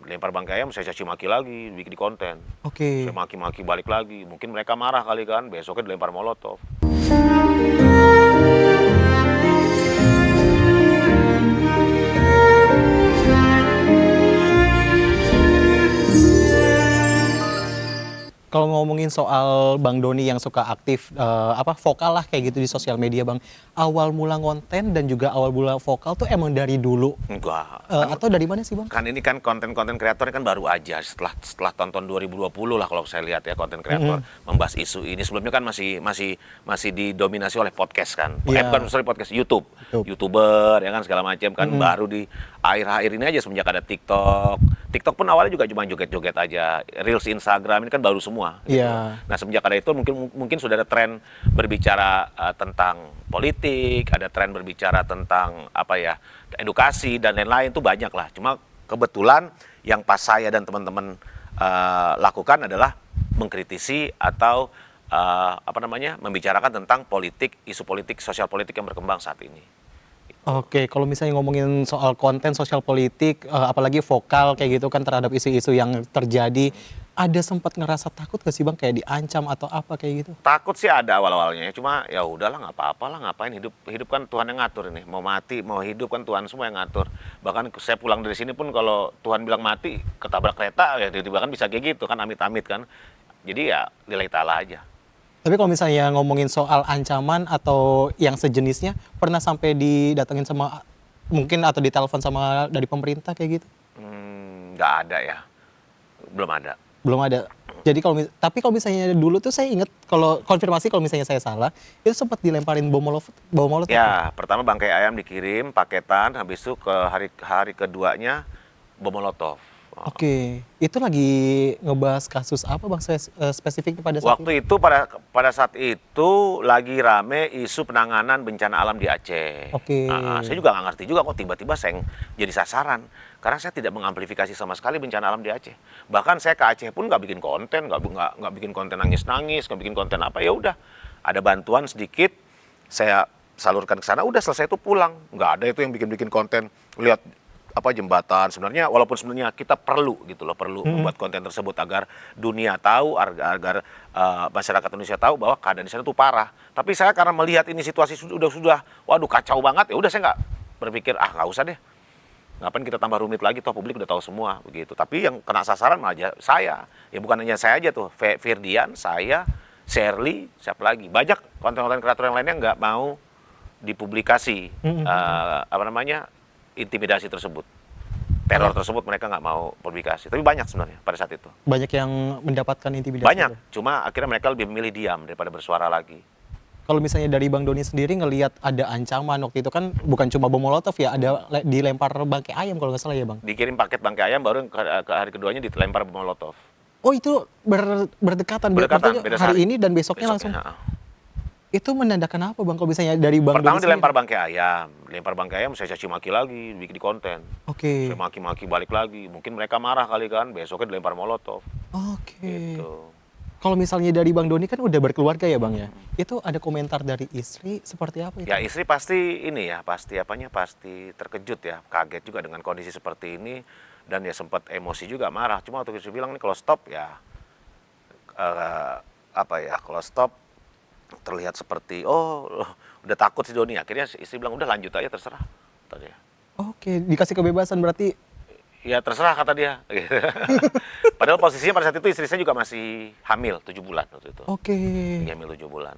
lempar bangkai ayam, saya caci maki lagi, bikin di konten. Oke. Saya maki-maki balik lagi. Mungkin mereka marah kali kan, besoknya dilempar molotov. Kalau ngomongin soal Bang Doni yang suka aktif vokal lah kayak gitu di sosial media Bang. Awal mula konten dan juga awal mula vokal tuh emang dari dulu Enggak. atau dari mana sih Bang? Kan ini kan konten-konten kreator kan baru aja setelah tonton 2020 lah kalau saya lihat ya, konten kreator membahas isu ini. Sebelumnya kan masih didominasi oleh podcast kan. Iya. Bukan sorry, podcast YouTube. YouTuber ya kan segala macam kan, baru di akhir-akhir ini aja semenjak ada TikTok. TikTok pun awalnya juga cuma joget-joget aja. Reels Instagram ini kan baru semua. Gitu. Iya. Nah, semenjak ada itu mungkin sudah ada tren berbicara tentang politik, ada tren berbicara tentang edukasi dan lain-lain tuh banyak lah. Cuma kebetulan yang pas saya dan teman-teman lakukan adalah mengkritisi atau membicarakan tentang politik, isu politik, sosial politik yang berkembang saat ini. Oke, kalau misalnya ngomongin soal konten sosial politik, apalagi vokal kayak gitu kan terhadap isu-isu yang terjadi, ada sempat ngerasa takut gak sih Bang kayak diancam atau apa kayak gitu? Takut sih ada awal-awalnya, cuma ya udahlah, nggak apa-apa lah, ngapain, hidup kan Tuhan yang ngatur ini. Mau mati, mau hidup kan Tuhan semua yang ngatur. Bahkan saya pulang dari sini pun kalau Tuhan bilang mati, ketabrak kereta ya tiba-tiba kan bisa kayak gitu kan, amit-amit kan. Jadi ya lillahi ta'ala aja. Tapi kalau misalnya ngomongin soal ancaman atau yang sejenisnya, pernah sampai didatengin sama mungkin atau ditelepon sama dari pemerintah kayak gitu? Nggak ada ya, belum ada. Belum ada. Jadi tapi kalau misalnya dulu tuh saya ingat, kalau konfirmasi kalau misalnya saya salah, itu sempat dilemparin bom molotov. Ya, pertama bangkai ayam dikirim paketan, habis itu ke hari keduanya bom molotov. Oke, itu lagi ngebahas kasus apa Bang spesifiknya pada saat Waktu itu pada saat itu lagi rame isu penanganan bencana alam di Aceh. Oke. Saya juga nggak ngerti juga kok tiba-tiba saya jadi sasaran. Karena saya tidak mengamplifikasi sama sekali bencana alam di Aceh. Bahkan saya ke Aceh pun nggak bikin konten, nggak bikin konten nangis-nangis, nggak bikin konten apa, ya udah. Ada bantuan sedikit, saya salurkan ke sana, udah selesai itu pulang. Nggak ada itu yang bikin konten, lihat jembatan. Sebenarnya walaupun sebenarnya kita perlu gitu loh, perlu membuat konten tersebut agar dunia tahu, agar masyarakat Indonesia tahu bahwa keadaan di sana tuh parah. Tapi saya karena melihat ini situasi sudah waduh kacau banget, ya udah saya nggak berpikir nggak usah deh. Ngapain kita tambah rumit lagi, toh publik udah tahu semua begitu. Tapi yang kena sasaran malah aja saya. Ya bukan hanya saya aja tuh, Firdian, saya, Shirley, siapa lagi. Banyak konten-konten kreator yang lainnya nggak mau dipublikasi intimidasi tersebut, teror tersebut, mereka nggak mau publikasi. Tapi banyak sebenarnya pada saat itu. Banyak yang mendapatkan intimidasi. Banyak, ya? cuma akhirnya mereka lebih memilih diam daripada bersuara lagi. Kalau misalnya dari Bang Doni sendiri ngelihat ada ancaman waktu itu kan bukan cuma bom molotov ya, ada dilempar bangkai ayam kalau nggak salah ya Bang? Dikirim paket bangkai ayam, baru ke hari keduanya dilempar bom molotov. Oh itu berdekatan beda hari hari. ini dan besoknya langsung. Ya. Itu menandakan apa Bang kalau misalnya dari Bang Pertama Doni dilempar bangkai ayam, saya caci maki lagi, bikin di konten. Oke. Saya maki-maki balik lagi, mungkin mereka marah kali kan, besoknya dilempar molotov. Oke. Gitu. Kalau misalnya dari Bang Doni kan udah berkeluarga ya Bang ya, itu ada komentar dari istri seperti apa itu? Ya istri pasti pasti terkejut ya, kaget juga dengan kondisi seperti ini, dan ya sempat emosi juga, marah. Cuma waktu istri bilang nih kalau stop ya kalau stop terlihat seperti udah takut si Doni. Akhirnya istri bilang udah lanjut aja, terserah kata dia. Oke, dikasih kebebasan berarti. Ya terserah kata dia. Padahal posisinya pada saat itu istri saya juga masih hamil 7 bulan waktu itu. Oke. Hamil 7 bulan.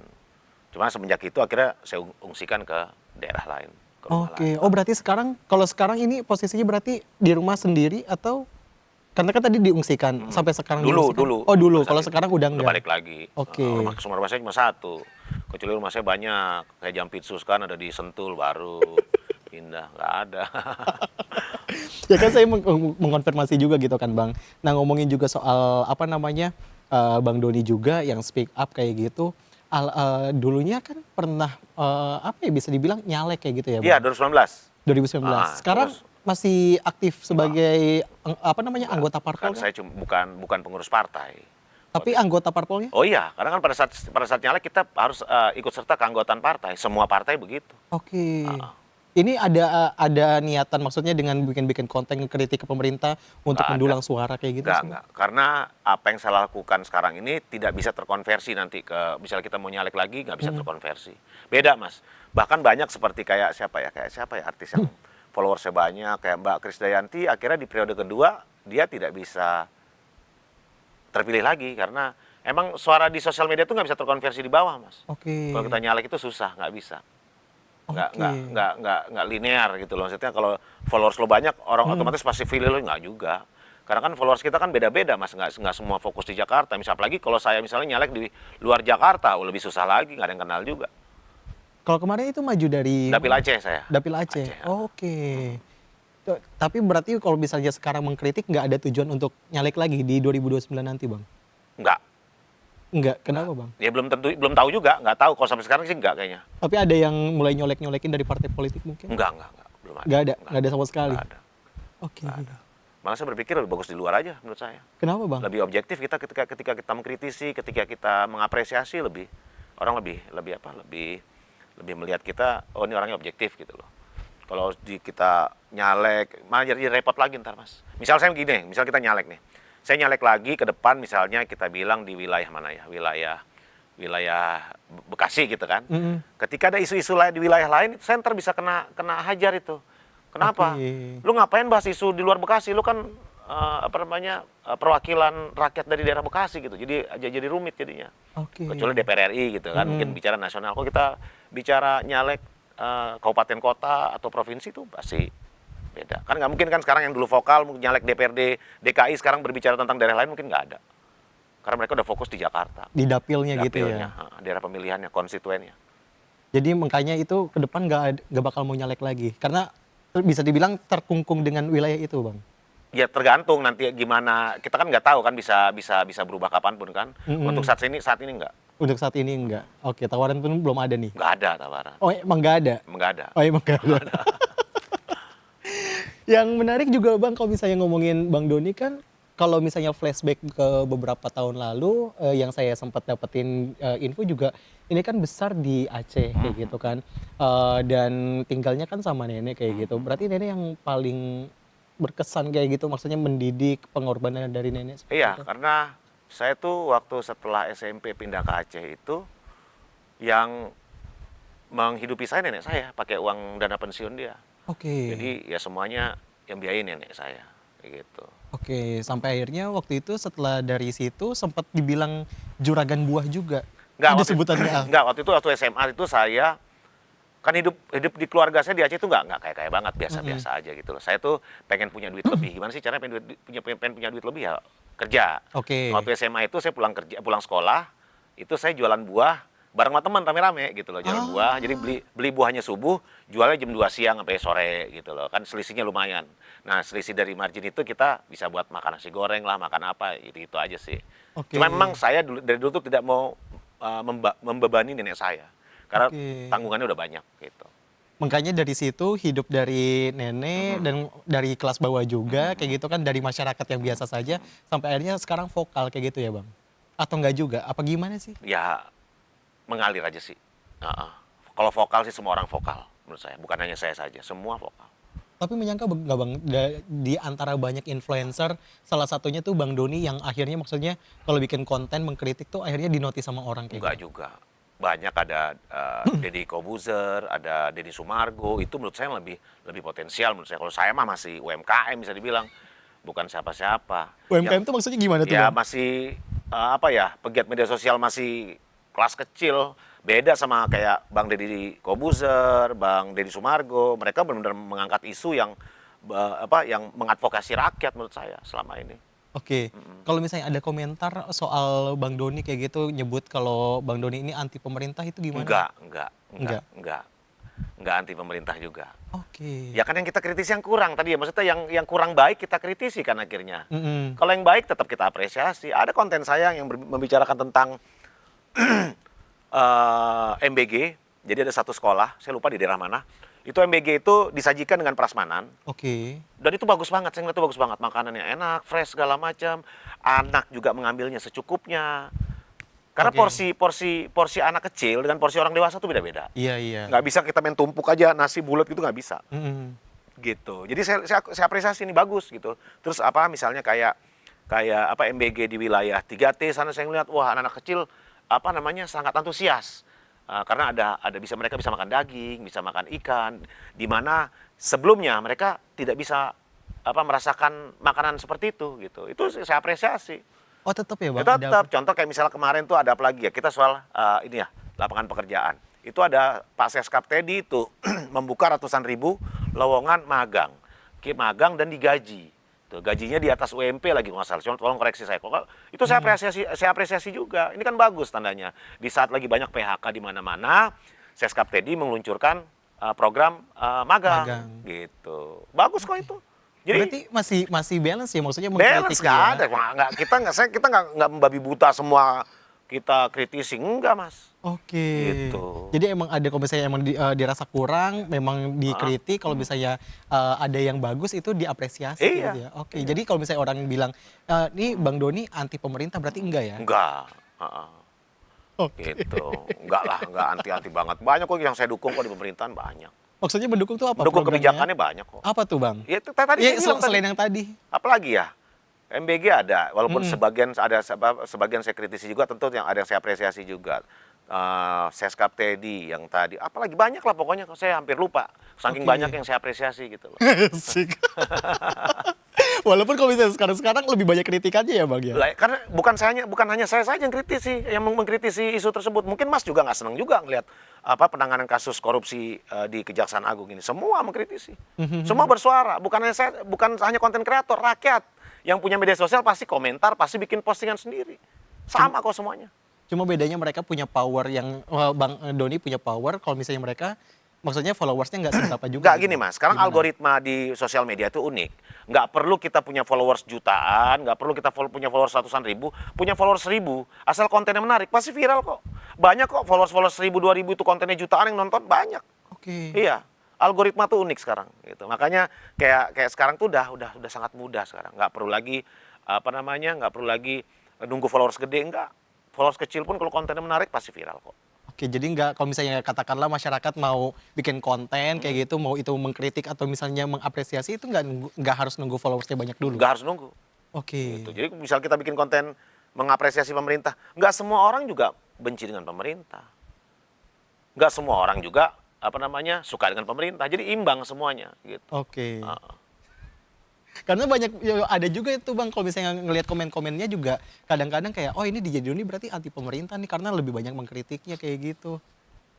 Cuma semenjak itu akhirnya saya ungsikan ke daerah lain. Oke. Oh berarti kalau sekarang ini posisinya berarti di rumah sendiri atau karena kan tadi diungsikan sampai sekarang dulu. Oh dulu. Kalau sekarang udah enggak. Balik lagi. Oke. Rumah saya cuma satu. Kecuali rumah saya banyak. Kayak Jampitsus kan ada di Sentul baru pindah, nggak ada. Ya kan saya mengkonfirmasi juga gitu kan Bang. Nah ngomongin juga soal Bang Doni juga yang speak up kayak gitu. Dulunya kan pernah bisa dibilang nyalek kayak gitu ya Bang? Iya 2019. 2019. Sekarang masih aktif sebagai anggota parpol kan? Saya bukan pengurus partai. Tapi anggota parpolnya? Oh iya, karena kan pada saat nyalek kita harus ikut serta keanggotaan partai. Semua partai begitu. Oke. Ini ada niatan maksudnya dengan bikin konten kritik ke pemerintah untuk Nggak ada. mendulang suara kayak gitu sih, Bang? Enggak. Karena apa yang saya lakukan sekarang ini tidak bisa terkonversi nanti ke, misalnya kita mau nyalek lagi, nggak bisa terkonversi. Beda, Mas. Bahkan banyak seperti kayak siapa ya artis yang followersnya banyak, kayak Mbak Krisdayanti, akhirnya di periode kedua, dia tidak bisa terpilih lagi, karena emang suara di sosial media itu nggak bisa terkonversi di bawah, Mas. Oke. Kalau kita nyalek itu susah, nggak bisa. Nggak, Oke. nggak, nggak, nggak linear gitu loh. Maksudnya kalau followers lo banyak, orang otomatis pasti pilih lo, nggak juga. Karena kan followers kita kan beda-beda, Mas. Nggak semua fokus di Jakarta. Misal apalagi kalau saya misalnya nyalek di luar Jakarta, lebih susah lagi, nggak ada yang kenal juga. Kalau kemarin itu maju dari Dapil Aceh saya. Dapil Aceh. Aceh, ya. Oke. Tapi berarti kalau misalnya sekarang mengkritik nggak ada tujuan untuk nyalek lagi di 2029 nanti, Bang? Nggak. Nggak, kenapa, Bang? Ya belum tahu juga, nggak tahu. Kalau sampai sekarang sih nggak kayaknya. Tapi ada yang mulai nyolek-nyolekin dari partai politik mungkin? Nggak. Belum ada. Nggak ada sama sekali? Nggak ada. Oke. Malah saya berpikir lebih bagus di luar aja menurut saya. Kenapa, Bang? Lebih objektif kita ketika kita mengkritisi, ketika kita mengapresiasi, orang lebih melihat kita, oh ini orangnya objektif gitu loh. Kalau kita nyalek, malah jadi repot lagi ntar, Mas. Misal saya gini, misal kita nyalek nih. Saya nyalek lagi ke depan, misalnya kita bilang di wilayah mana ya? Wilayah Bekasi gitu kan. Ketika ada isu-isu lain di wilayah lain, saya ntar bisa kena hajar itu. Kenapa? Oke. Lu ngapain bahas isu di luar Bekasi? Lu kan perwakilan rakyat dari daerah Bekasi gitu. Jadi rumit jadinya. Oke. Kecuali DPR RI gitu kan, mungkin bicara nasional. Kalau kita bicara nyalek kabupaten kota atau provinsi itu pasti beda. Kan nggak mungkin kan sekarang yang dulu vokal nyalek DPRD DKI sekarang berbicara tentang daerah lain, mungkin nggak ada. Karena mereka udah fokus di Jakarta. Di dapilnya gitu ya. Daerah pemilihannya, konstituennya. Jadi makanya itu ke depan nggak bakal mau nyalek lagi. Karena bisa dibilang terkungkung dengan wilayah itu, Bang. Ya tergantung nanti gimana, kita kan nggak tahu kan, bisa berubah kapanpun kan. Untuk saat ini nggak. Untuk saat ini enggak. Oke, tawaran pun belum ada nih. Nggak ada tawaran. Oh, emang nggak ada? Nggak ada. Oh, emang nggak ada. Yang menarik juga, Bang, kalau misalnya ngomongin Bang Doni kan, kalau misalnya flashback ke beberapa tahun lalu, yang saya sempat dapetin info juga, ini kan besar di Aceh kayak gitu kan, dan tinggalnya kan sama nenek kayak gitu. Berarti nenek yang paling berkesan kayak gitu, maksudnya mendidik, pengorbanan dari nenek seperti Iya, itu? karena saya tuh waktu setelah SMP pindah ke Aceh itu, yang menghidupi saya nenek saya, pakai uang dana pensiun dia. Oke. Jadi ya semuanya yang biayain nenek saya, kayak gitu. Oke, sampai akhirnya waktu itu setelah dari situ sempat dibilang juragan buah juga. Enggak, Ada sebutannya. enggak, waktu SMA itu saya kan hidup di keluarga saya di Aceh itu enggak kayak banget, biasa-biasa aja gitu loh. Saya tuh pengen punya duit lebih. Gimana sih caranya pengen punya duit lebih, ya kerja. Oke. Waktu SMA itu saya pulang sekolah, itu saya jualan buah bareng sama teman rame-rame gitu loh, jualan buah. Jadi beli buahnya subuh, jualnya jam 2 siang sampai sore gitu loh. Kan selisihnya lumayan. Nah, selisih dari margin itu kita bisa buat makan nasi goreng lah, makan apa, itu aja sih. Oke. Cuma memang saya dari dulu tuh tidak mau membebani nenek saya. Karena Oke. tanggungannya udah banyak gitu. Makanya dari situ hidup dari nenek dan dari kelas bawah juga kayak gitu kan, dari masyarakat yang biasa saja sampai akhirnya sekarang vokal kayak gitu ya, Bang? Atau enggak juga? Apa gimana sih? Ya mengalir aja sih. Kalau vokal sih semua orang vokal menurut saya, bukan hanya saya saja, semua vokal. Tapi menyangka nggak, Bang, di antara banyak influencer, salah satunya tuh Bang Doni yang akhirnya maksudnya kalau bikin konten mengkritik tuh akhirnya dinotis sama orang kayak Enggak gitu. juga. Banyak ada Deddy Kobuzer, ada Deddy Sumargo, itu menurut saya lebih potensial menurut saya. Kalau saya mah masih UMKM bisa dibilang, bukan siapa-siapa. UMKM tuh maksudnya gimana tuh, Ya Bang? masih pegiat media sosial, masih kelas kecil. Beda sama kayak Bang Deddy Kobuzer, Bang Deddy Sumargo. Mereka benar-benar mengangkat isu yang yang mengadvokasi rakyat menurut saya selama ini. Oke, kalau misalnya ada komentar soal Bang Doni kayak gitu, nyebut kalau Bang Doni ini anti pemerintah, itu gimana? Enggak anti pemerintah juga. Oke. Ya kan yang kita kritisi yang kurang tadi ya, maksudnya yang kurang baik kita kritisi kan akhirnya. Mm-mm. Kalau yang baik tetap kita apresiasi. Ada konten saya yang membicarakan tentang MBG. Jadi ada satu sekolah, saya lupa di daerah mana. Itu MBG itu disajikan dengan prasmanan. Oke. Dan itu bagus banget, saya ngeliat itu bagus banget. Makanannya enak, fresh segala macam. Anak juga mengambilnya secukupnya. Karena Oke. porsi anak kecil dengan porsi orang dewasa tuh beda-beda. Iya, iya. Nggak bisa kita main tumpuk aja nasi bulat gitu, nggak bisa. Mhm. Gitu. Jadi saya apresiasi ini bagus gitu. Terus apa misalnya kayak kayak apa MBG di wilayah 3T sana saya ngeliat wah anak-anak kecil apa namanya sangat antusias. Karena ada mereka bisa makan daging, bisa makan ikan di mana sebelumnya mereka tidak bisa apa merasakan makanan seperti itu gitu. Itu saya apresiasi. Oh, tetap ya, Bang? Itu Ada tetap contoh kayak misalnya kemarin tuh ada apa lagi ya? Kita soal ini ya, lapangan pekerjaan. Itu ada Pak Seskap Teddy itu membuka ratusan ribu lowongan magang. Magang dan digaji. Tuh, gajinya di atas UMP lagi nggak salah. Tolong koreksi saya. Kok itu saya apresiasi juga. Ini kan bagus tandanya. Di saat lagi banyak PHK di mana-mana, Seskap Teddy meluncurkan program magang. Magang. Gitu. Bagus kok itu. Jadi Berarti masih balance ya, maksudnya balance mengkritik nggak ya? ada. Kita nggak membabi buta semua kita kritisi. Enggak, Mas. Oke. Gitu. Jadi emang ada kalau misalnya emang dirasa kurang, memang dikritik. Kalau misalnya ada yang bagus itu diapresiasi Iya. gitu ya. Oke. Jadi kalau misalnya orang bilang, "Nih Bang Doni anti pemerintah," berarti enggak ya? Enggak. Heeh. Oke. Gitu. Enggak lah, enggak anti-anti banget. Banyak kok yang saya dukung kok di pemerintahan banyak. Maksudnya mendukung tuh apa Mendukung programnya? kebijakannya banyak kok. Apa tuh, Bang? Ya itu tadi Iya, saya bilang tadi. selain yang tadi. Apalagi ya? MBG ada, walaupun sebagian saya kritisi juga, tentu yang ada yang saya apresiasi juga. Seskap Teddy yang tadi, apalagi banyak lah pokoknya saya hampir lupa. Saking Oke. banyak yang saya apresiasi gitu loh. Asik. Walaupun kalau misalnya sekarang lebih banyak kritikannya ya, Bang ya? Lah, karena bukan hanya saya saja yang kritisi, yang mengkritisi isu tersebut. Mungkin Mas juga nggak senang juga ngelihat apa penanganan kasus korupsi di Kejaksaan Agung ini. Semua mengkritisi, semua bersuara. Bukan hanya konten kreator, rakyat yang punya media sosial pasti komentar, pasti bikin postingan sendiri. Sama kok semuanya. Cuma bedanya mereka punya power yang Bang Doni punya power, kalau misalnya mereka maksudnya followersnya nggak seberapa juga. Nggak gitu. gini Mas, sekarang Gimana? algoritma di sosial media itu unik. Nggak perlu kita punya followers jutaan, nggak perlu kita punya followers ratusan ribu, punya followers 1.000, asal kontennya menarik, pasti viral kok. Banyak kok followers 1.000, 2.000 itu kontennya jutaan yang nonton, banyak. Oke. Iya, algoritma tuh unik sekarang gitu. Makanya kayak sekarang tuh udah sangat mudah sekarang. Nggak perlu lagi nggak perlu lagi nunggu followers gede, enggak. Followers kecil pun kalau kontennya menarik pasti viral kok. Oke, jadi nggak kalau misalnya katakanlah masyarakat mau bikin konten kayak gitu, mau itu mengkritik atau misalnya mengapresiasi itu nggak harus nunggu followersnya banyak dulu. Nggak harus nunggu. Oke. Gitu. Jadi misal kita bikin konten mengapresiasi pemerintah, nggak semua orang juga benci dengan pemerintah. Nggak semua orang juga suka dengan pemerintah. Jadi imbang semuanya gitu. Oke. Heeh. Karena banyak ya, ada juga itu Bang kalau misalnya ngelihat komen-komennya juga kadang-kadang kayak oh ini DJ Doni berarti anti pemerintah nih karena lebih banyak mengkritiknya kayak gitu.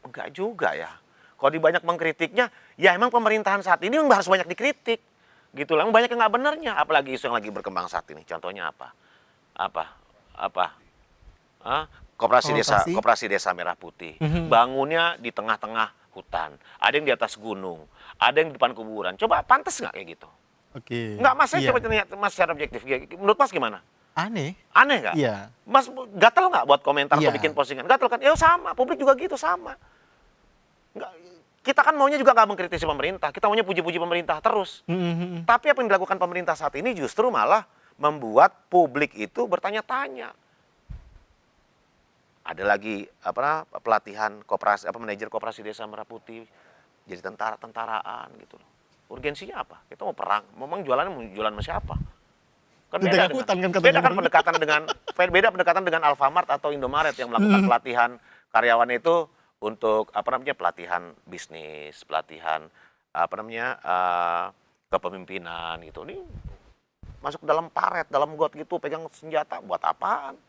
Enggak juga ya. Kalau banyak mengkritiknya, ya emang pemerintahan saat ini memang harus banyak dikritik. Gitu lah, banyak yang nggak benernya. Apalagi isu yang lagi berkembang saat ini. Contohnya apa? Koperasi desa Merah Putih. Bangunnya di tengah-tengah hutan. Ada yang di atas gunung. Ada yang di depan kuburan. Coba pantas nggak kayak gitu? Oke. Enggak, Mas, saya Iya. coba tanya Mas secara objektif. Menurut Mas gimana? Aneh. Aneh nggak? Iya. Mas gatel nggak buat komentar atau Iya. bikin postingan? Gatel kan? Ya sama, publik juga gitu, sama. Nggak, kita kan maunya juga nggak mengkritisi pemerintah, kita maunya puji-puji pemerintah terus. Mhm. Tapi apa yang dilakukan pemerintah saat ini justru malah membuat publik itu bertanya-tanya. Ada lagi pelatihan manajer koperasi desa Merah Putih jadi tentaraan gitu loh. Urgensinya apa? Kita mau perang, memang jualan sama siapa? Kan Di beda tengah hutan kan katanya, beda kan Bang. pendekatan dengan Alfamart atau Indomaret yang melakukan pelatihan karyawannya itu untuk pelatihan bisnis, pelatihan kepemimpinan gitu. Ini masuk dalam paret, dalam got gitu, pegang senjata buat apaan?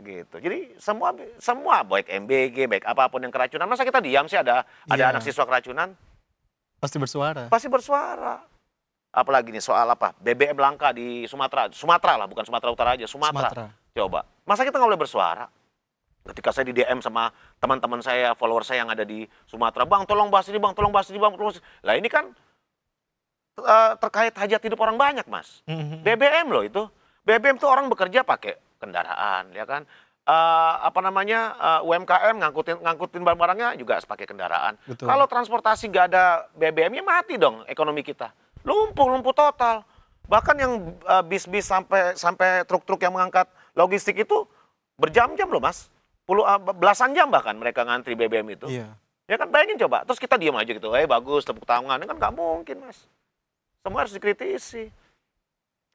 Gitu. Jadi semua baik MBG, baik apapun yang keracunan, masa kita diam sih ada Iya. anak siswa keracunan? Pasti bersuara. Pasti bersuara. Apalagi nih soal BBM langka di Sumatera lah, bukan Sumatera Utara aja, Sumatera. Coba, masa kita nggak boleh bersuara? Ketika saya di DM sama teman-teman saya, follower saya yang ada di Sumatera, Bang tolong bahas ini Bang, tolong bahas ini Bang. Lah ini kan terkait hajat hidup orang banyak Mas. Mhm. BBM loh itu. BBM tuh orang bekerja pakai kendaraan, ya kan? UMKM ngangkutin barang-barangnya juga pakai kendaraan. Betul. Kalau transportasi nggak ada BBM-nya mati dong ekonomi kita. Lumpuh total. Bahkan yang bis-bis sampai truk-truk yang mengangkat logistik itu Berjam-jam loh mas. Belasan jam bahkan mereka ngantri BBM itu. Iya. Ya kan bayangin coba. Terus kita diam aja gitu. Bagus tepuk tangan. Ini kan nggak mungkin mas. Semua harus dikritisi.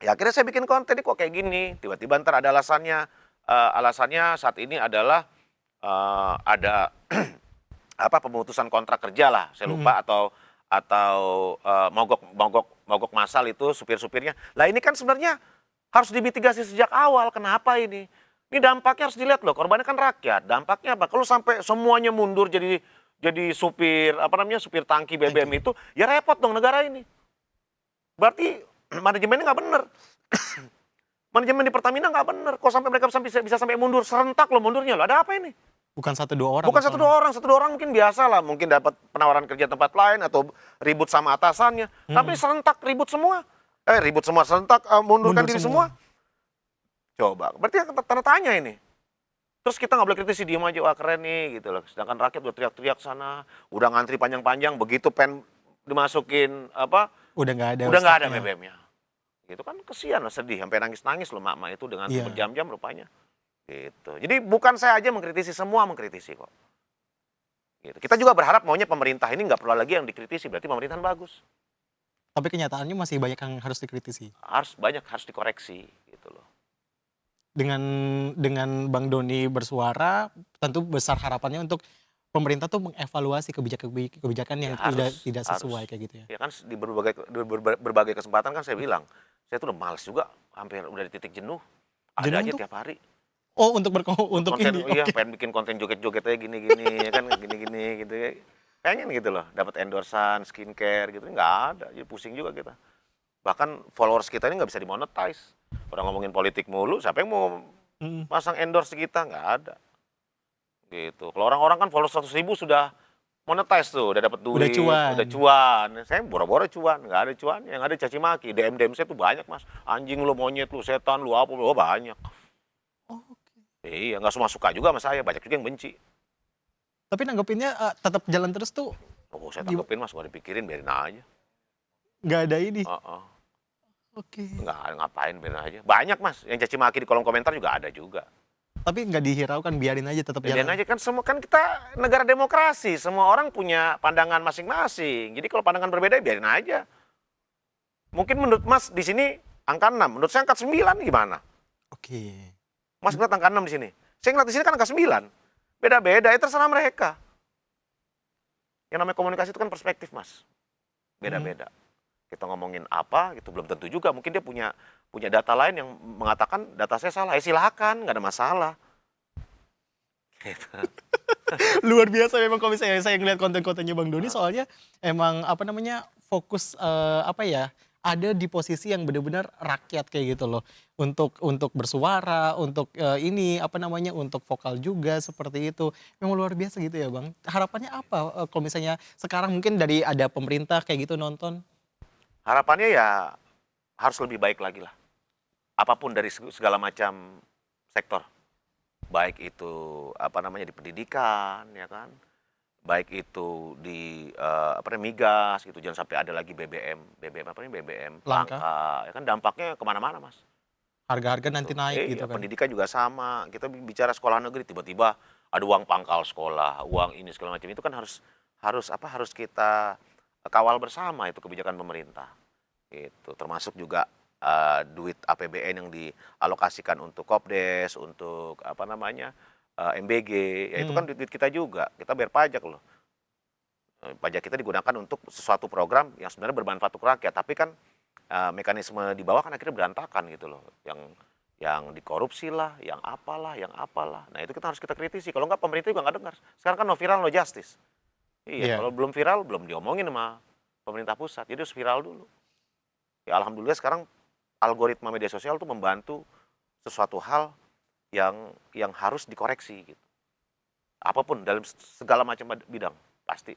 Ya akhirnya saya bikin konten ini kok kayak gini. Tiba-tiba ntar ada alasannya. Alasannya saat ini adalah ada apa pemutusan kontrak kerja lah. Saya lupa atau mogok massal itu supir-supirnya. Lah ini kan sebenarnya harus dimitigasi sejak awal. Kenapa ini? Ini dampaknya harus dilihat loh. Korbannya kan rakyat. Dampaknya apa? Kalau sampai semuanya mundur jadi supir supir tangki BBM itu, ya repot dong negara ini. Berarti manajemennya nggak bener. Manajemen di Pertamina nggak bener. Kok sampai mereka bisa sampai mundur serentak loh mundurnya loh. Ada apa ini? Bukan 1-2 orang. Bukan satu dua orang mungkin biasa lah, mungkin dapat penawaran kerja tempat lain atau ribut sama atasannya. Tapi serentak ribut semua. Serentak mundurkan Mundur diri semua. Coba, berarti tanda tanya ini. Terus kita nggak boleh kritisi, diem aja, wah keren nih gitu loh. Sedangkan rakyat udah teriak-teriak sana, udah ngantri panjang-panjang, begitu dimasukin Udah nggak ada. udah nggak ada stoknya. BBM-nya. Gitu kan kesian loh, sedih, sampai nangis-nangis loh mak-mak itu dengan Iya. berjam-jam rupanya. Gitu. Jadi bukan saya aja mengkritisi, semua mengkritisi kok. Gitu. Kita juga berharap maunya pemerintah ini nggak perlu lagi yang dikritisi, berarti pemerintahan bagus. Tapi kenyataannya masih banyak yang harus dikritisi. Harus dikoreksi gitu loh. Dengan Bang Doni bersuara, tentu besar harapannya untuk pemerintah tuh mengevaluasi kebijakan yang Ya, tidak sesuai harus. kayak gitu ya. Ya kan di berbagai kesempatan kan saya bilang, saya tuh udah males juga, hampir udah di titik jenuh. Ada Jenuh aja untuk? tiap hari. Oh, untuk untuk Konten, ini. iya, Oke. pengen bikin konten joget-joget aja gini-gini, ya kan gini-gini gitu ya. Pengen gitu loh, dapat endorsan, skincare gitu, nggak ada, jadi pusing juga kita. Bahkan followers kita ini nggak bisa dimonetize. Orang ngomongin politik mulu, siapa yang mau Mm. pasang endorse kita? Nggak ada. Gitu. Kalau orang-orang kan followers 100.000 sudah monetize tuh, udah dapat duit, cuan. udah cuan. Saya boro-boro cuan, nggak ada cuan. Yang ada caci maki, DM saya tuh banyak mas. Anjing lu, monyet lu, setan lu, apa lu, banyak. Oh, oke. Iya, nggak semua suka juga sama saya, banyak juga yang benci. Tapi nanggepinnya tetap jalan terus tuh, Oh, saya tanggepin mas, nggak dipikirin, biarin aja. nggak ada ini. Heeh. Oke. Nggak ngapain, biarin aja. Banyak mas, yang caci maki di kolom komentar juga ada juga. Tapi nggak dihiraukan, biarin aja tetap Biarin jalan. aja kan, semua kan kita negara demokrasi, semua orang punya pandangan masing-masing. Jadi kalau pandangan berbeda, biarin aja. Mungkin menurut mas di sini angka 6, menurut saya angka 9 gimana? Oke. Mas ngeliat angka 6 di sini. Saya ngeliat di sini kan angka 9. Beda-beda, ya terserah mereka. Yang namanya komunikasi itu kan perspektif, Mas. Beda-beda. Kita ngomongin apa, itu belum tentu juga. Mungkin dia punya data lain yang mengatakan data saya salah. Ya silakan, nggak ada masalah. Gitu. Luar biasa memang kalau misalnya saya ngeliat konten-kontennya Bang Doni, soalnya emang fokus ada di posisi yang benar-benar rakyat kayak gitu loh, untuk bersuara, untuk untuk vokal juga seperti itu. Memang luar biasa gitu ya Bang. Harapannya apa kalau misalnya sekarang mungkin dari ada pemerintah kayak gitu nonton? Harapannya ya harus lebih baik lagi lah. Apapun dari segala macam sektor. Baik itu di pendidikan, ya kan? Baik itu di migas gitu, jangan sampai ada lagi BBM Langka. langka, ya kan dampaknya kemana-mana mas. Harga-harga nanti naik Iya, gitu kan. pendidikan juga sama. Kita bicara sekolah negeri, tiba-tiba ada uang pangkal sekolah, uang ini segala macam itu kan harus kita kawal bersama itu kebijakan pemerintah. Itu termasuk juga duit APBN yang dialokasikan untuk Kopdes, untuk MBG, ya itu kan duit kita juga. Kita bayar pajak loh. Pajak kita digunakan untuk sesuatu program yang sebenarnya bermanfaat untuk rakyat, tapi kan mekanisme di bawah kan akhirnya berantakan gitu loh. Yang dikorupsi lah, yang apalah. Nah itu harus kita kritisi. Kalau nggak pemerintah juga nggak dengar. Sekarang kan no viral no justice. Iya, kalau belum viral belum diomongin sama pemerintah pusat. Jadi harus viral dulu. Ya alhamdulillah sekarang algoritma media sosial tuh membantu sesuatu hal yang harus dikoreksi gitu. Apapun dalam segala macam bidang pasti.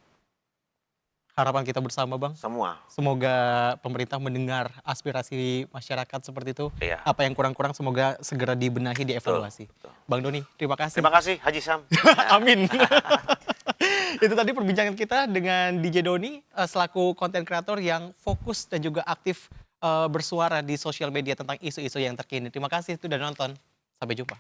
Harapan kita bersama Bang, Semua. semoga pemerintah mendengar aspirasi masyarakat seperti itu. Iya. Apa yang kurang-kurang semoga segera dibenahi, dievaluasi. Betul. Bang Doni, terima kasih. Terima kasih Haji Sam. Amin. Itu tadi perbincangan kita dengan DJ Doni selaku konten kreator yang fokus dan juga aktif bersuara di sosial media tentang isu-isu yang terkini. Terima kasih sudah nonton. Sampai jumpa.